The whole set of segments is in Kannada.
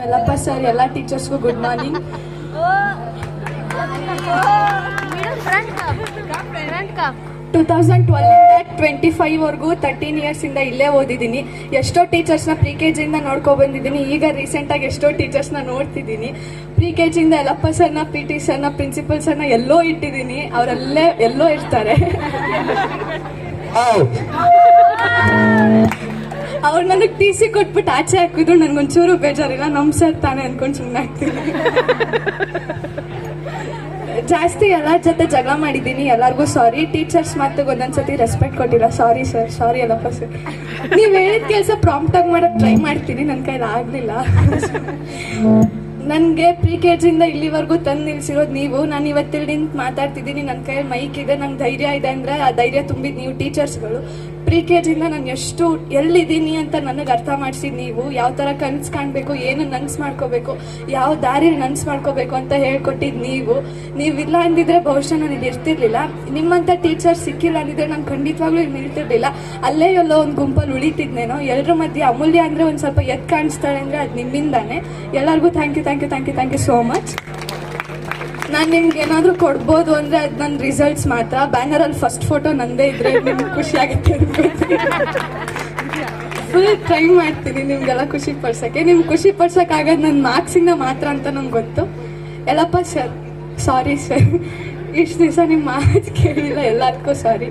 ಎಲ್ಲಪ್ಪ ಸರ್, ಎಲ್ಲ ಟೀಚರ್ಸ್ಗೂ ಗುಡ್ ಮಾರ್ನಿಂಗ್. 2012 13 ಇಯರ್ಸಿಂದ ಇಲ್ಲೇ ಓದಿದ್ದೀನಿ. ಎಷ್ಟೋ ಟೀಚರ್ಸ್ನ ಪ್ರಿ ಕೆ ಜಿಯಿಂದ ನೋಡ್ಕೊಬಂದಿದ್ದೀನಿ. ಈಗ ರೀಸೆಂಟಾಗಿ ಎಷ್ಟೋ ಟೀಚರ್ಸ್ನ ನೋಡ್ತಿದ್ದೀನಿ. ಪ್ರಿ ಕೆ ಜಿಯಿಂದ ಎಲ್ಲಪ್ಪ ಸರ್ನ, ಪಿ ಟಿ ಸರ್ನ, ಪ್ರಿನ್ಸಿಪಲ್ ಸರ್ನ ಎಲ್ಲೋ ಇಟ್ಟಿದ್ದೀನಿ. ಅವರಲ್ಲೇ ಎಲ್ಲೋ ಇರ್ತಾರೆ. ಅವ್ರು ನನಗೆ ಟಿ ಸಿ ಕೊಟ್ಬಿಟ್ಟು ಆಚೆ ಹಾಕಿದ್ರು ನನಗೊಂಚೂರು ಬೇಜಾರಿಲ್ಲ. ನಮ್ಮ ಸರ್ ತಾನೇ ಅನ್ಕೊಂಡು ಸುಮ್ಮನೆ ಆಗ್ತೀನಿ. ಜಾಸ್ತಿ ಎಲ್ಲರ ಜೊತೆ ಜಗಳ ಮಾಡಿದ್ದೀನಿ. ಎಲ್ಲರಿಗೂ ಸಾರಿ. ಟೀಚರ್ಸ್ ಮಾತಿಗೆ ಒಂದೊಂದ್ಸತಿ ರೆಸ್ಪೆಕ್ಟ್ ಕೊಟ್ಟಿಲ್ಲ. ಸಾರಿ ಸರ್, ಸಾರಿ ಎಲ್ಲಪ್ಪ ಸರ್. ನೀವು ಹೇಳಿದ ಕೆಲಸ ಪ್ರಾಂಪ್ಟಾಗಿ ಮಾಡೋಕ್ಕೆ ಟ್ರೈ ಮಾಡ್ತೀನಿ. ನನ್ನ ಕೈಲಿ ಆಗಲಿಲ್ಲ. ನನಗೆ ಪ್ರಿ ಕೆ ಜಿಯಿಂದ ಇಲ್ಲಿವರೆಗೂ ತಂದು ನಿಲ್ಸಿರೋದು ನೀವು. ನಾನು ಇವತ್ತಿಲ್ಲಿ ನಿಂತು ಮಾತಾಡ್ತಿದ್ದೀನಿ. ನನ್ನ ಕೈಯಲ್ಲಿ ಮೈಕ್ ಇದೆ, ನಂಗೆ ಧೈರ್ಯ ಇದೆ ಅಂದರೆ ಆ ಧೈರ್ಯ ತುಂಬಿದ್ದು ನೀವು ಟೀಚರ್ಸ್ಗಳು. ಪ್ರಿ ಕೆ ಜಿಯಿಂದ ನಾನು ಎಷ್ಟು ಎಲ್ಲಿದ್ದೀನಿ ಅಂತ ನನಗೆ ಅರ್ಥ ಮಾಡಿಸಿದ್ದು ನೀವು. ಯಾವ ಥರ ಕನಸು ಕಾಣಬೇಕು, ಏನು ನನಸು ಮಾಡ್ಕೋಬೇಕು, ಯಾವ ದಾರಿಲಿ ನನಸು ಮಾಡ್ಕೋಬೇಕು ಅಂತ ಹೇಳ್ಕೊಟ್ಟಿದ್ದು ನೀವು. ನೀವಿಲ್ಲ ಅಂದಿದ್ರೆ ಬಹುಶಃ ನಾನು ಇಲ್ಲಿ ಇರ್ತಿರ್ಲಿಲ್ಲ. ನಿಮ್ಮಂಥ ಟೀಚರ್ ಸಿಕ್ಕಿಲ್ಲ ಅಂದಿದ್ರೆ ನಾನು ಖಂಡಿತವಾಗ್ಲೂ ಇಲ್ಲಿ ನಿಲ್ತಿರ್ಲಿಲ್ಲ. ಅಲ್ಲೇ ಎಲ್ಲೋ ಒಂದು ಗುಂಪಲ್ಲಿ ಉಳಿತಿದ್ನೇನೋ. ಎಲ್ಲರ ಮಧ್ಯೆ ಅಮೂಲ್ಯ ಅಂದರೆ ಒಂದು ಸ್ವಲ್ಪ ಎದ್ದು ಕಾಣಿಸ್ತಾಳೆ ಅಂದರೆ ಅದು ನಿಮ್ಮಿಂದಾನೆ. ಎಲ್ಲರಿಗೂ thank you, thank you, thank you, thank you so much. ನಾನು ನಿಮ್ಗೆ ಏನಾದರೂ ಕೊಡ್ಬೋದು ಅಂದರೆ ಅದು ನನ್ನ ರಿಸಲ್ಟ್ಸ್ ಮಾತ್ರ. ಬ್ಯಾನರಲ್ಲಿ ಫಸ್ಟ್ ಫೋಟೋ ನಂದೇ ಇದ್ರೆ ನಿಮ್ಗೆ ಖುಷಿ ಆಗುತ್ತೆ ಅನ್ಕೋತೀನಿ. ಫುಲ್ ಟ್ರೈ ಮಾಡ್ತೀನಿ ನಿಮ್ಗೆಲ್ಲ ಖುಷಿ ಪಡ್ಸೋಕ್ಕೆ. ನಿಮ್ಗೆ ಖುಷಿ ಪಡ್ಸೋಕ್ಕಾಗೋದು ನನ್ನ ಮಾರ್ಕ್ಸಿಂದ ಮಾತ್ರ ಅಂತ ನಂಗೆ ಗೊತ್ತು. ಎಲ್ಲಪ್ಪ ಸರ್, ಸಾರಿ ಸರ್. ಇಷ್ಟು ದಿವಸ ನಿಮ್ಮ ಮಾತು ಕೇಳಿಲ್ಲ, ಎಲ್ಲದಕ್ಕೂ ಸಾರಿ.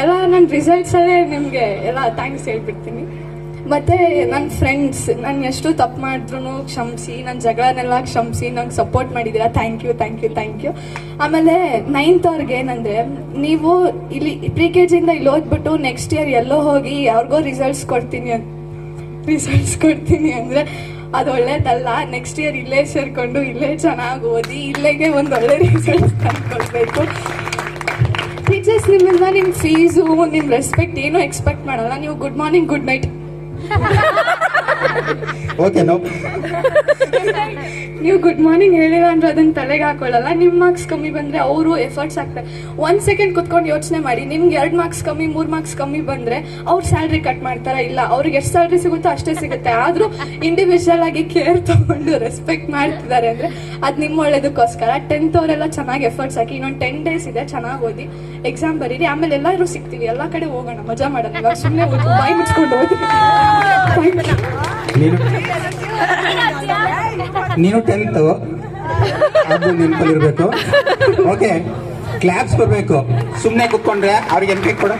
ಎಲ್ಲ ನನ್ನ ರಿಸಲ್ಟ್ಸಲ್ಲೇ ನಿಮಗೆ ಎಲ್ಲ ಥ್ಯಾಂಕ್ಸ್ ಹೇಳ್ಬಿಡ್ತೀನಿ. ಮತ್ತು ನನ್ನ ಫ್ರೆಂಡ್ಸ್, ನಾನು ಎಷ್ಟು ತಪ್ಪು ಮಾಡಿದ್ರು ಕ್ಷಮಿಸಿ, ನನ್ನ ಜಗಳನೆಲ್ಲ ಕ್ಷಮಿಸಿ, ನಂಗೆ ಸಪೋರ್ಟ್ ಮಾಡಿದ್ದೀರಾ. Thank you, thank you, thank you. ಆಮೇಲೆ 9th ಅವ್ರಿಗೆ ಏನಂದರೆ, ನೀವು ಇಲ್ಲಿ ಪ್ರಿ ಕೆ ಜಿಯಿಂದ ಇಲ್ಲಿ ಓದ್ಬಿಟ್ಟು ನೆಕ್ಸ್ಟ್ ಇಯರ್ ಎಲ್ಲೋ ಹೋಗಿ ಅವ್ರಿಗೋ ರಿಸಲ್ಟ್ಸ್ ಕೊಡ್ತೀನಿ ಅಂದರೆ ಅದು ಒಳ್ಳೇದಲ್ಲ. ನೆಕ್ಸ್ಟ್ ಇಯರ್ ಇಲ್ಲೇ ಸೇರಿಕೊಂಡು ಇಲ್ಲೇ ಚೆನ್ನಾಗಿ ಓದಿ ಇಲ್ಲೇಗೆ ಒಂದು ಒಳ್ಳೆ ರಿಸಲ್ಟ್ಸ್ ತಂದುಕೊಡ್ಬೇಕು. ಟೀಚರ್ಸ್ ನಿಮ್ಮಿಂದ ನಿಮ್ಮ ಫೀಸು, ನಿಮ್ಮ ರೆಸ್ಪೆಕ್ಟ್ ಏನೂ ಎಕ್ಸ್ಪೆಕ್ಟ್ ಮಾಡಲ್ಲ. ನೀವು ಗುಡ್ ಮಾರ್ನಿಂಗ್, ಗುಡ್ ನೈಟ್ ನೀವು ಗುಡ್ ಮಾರ್ನಿಂಗ್ ಹೇಳಿಲ್ಲ ಅಂದ್ರೆ ಅದನ್ನ ತಲೆಗೆ ಹಾಕೊಳ್ಳಲ್ಲ. ನಿಮ್ಮ ಮಾರ್ಕ್ಸ್ ಕಮ್ಮಿ ಬಂದರೆ ಅವರು ಎಫರ್ಟ್ಸ್ ಹಾಕ್ತಾರೆ. 1 ಸೆಕೆಂಡ್ ಕುತ್ಕೊಂಡು ಯೋಚನೆ ಮಾಡಿ. ನಿಮ್ಗೆ 2 ಮಾರ್ಕ್ಸ್ ಕಮ್ಮಿ, 3 ಮಾರ್ಕ್ಸ್ ಕಮ್ಮಿ ಬಂದರೆ ಅವ್ರು ಸ್ಯಾಲ್ರಿ ಕಟ್ ಮಾಡ್ತಾರಾ? ಇಲ್ಲ. ಅವ್ರಿಗೆ ಎಷ್ಟು ಸ್ಯಾಲ್ರಿ ಸಿಗುತ್ತೋ ಅಷ್ಟೇ ಸಿಗುತ್ತೆ. ಆದರೂ ಇಂಡಿವಿಜುವಲ್ ಆಗಿ ಕೇರ್ ತೊಗೊಂಡು ರೆಸ್ಪೆಕ್ಟ್ ಮಾಡ್ತಿದ್ದಾರೆ ಅಂದರೆ ಅದು ನಿಮ್ಮ ಒಳ್ಳೇದಕ್ಕೋಸ್ಕರ. 10th ಅವರೆಲ್ಲ ಚೆನ್ನಾಗಿ ಎಫರ್ಟ್ಸ್ ಹಾಕಿ. ಇನ್ನೊಂದು 10 days ಇದೆ, ಚೆನ್ನಾಗಿ ಓದಿ, ಎಕ್ಸಾಮ್ ಬರೀರಿ. ಆಮೇಲೆ ಎಲ್ಲರೂ ಸಿಗ್ತೀವಿ, ಎಲ್ಲ ಕಡೆ ಹೋಗೋಣ, ಮಜಾ ಮಾಡೋಣ. ಇವಾಗ ಸುಮ್ಮನೆ ಬಾಯಿ ಮುಚ್ಕೊಂಡು ಓದಿ. ನೀನು 10th ಅದು ನೆನಪಲ್ಲಿರ್ಬೇಕು. ಓಕೆ, ಕ್ಲಾಪ್ಸ್ ಬರಬೇಕು. ಸುಮ್ಮನೆ ಕೂತ್ಕೊಂಡ್ರೆ ಅವ್ರಿಗೆ ಎಂಟ್ರಿ ಕೊಡ.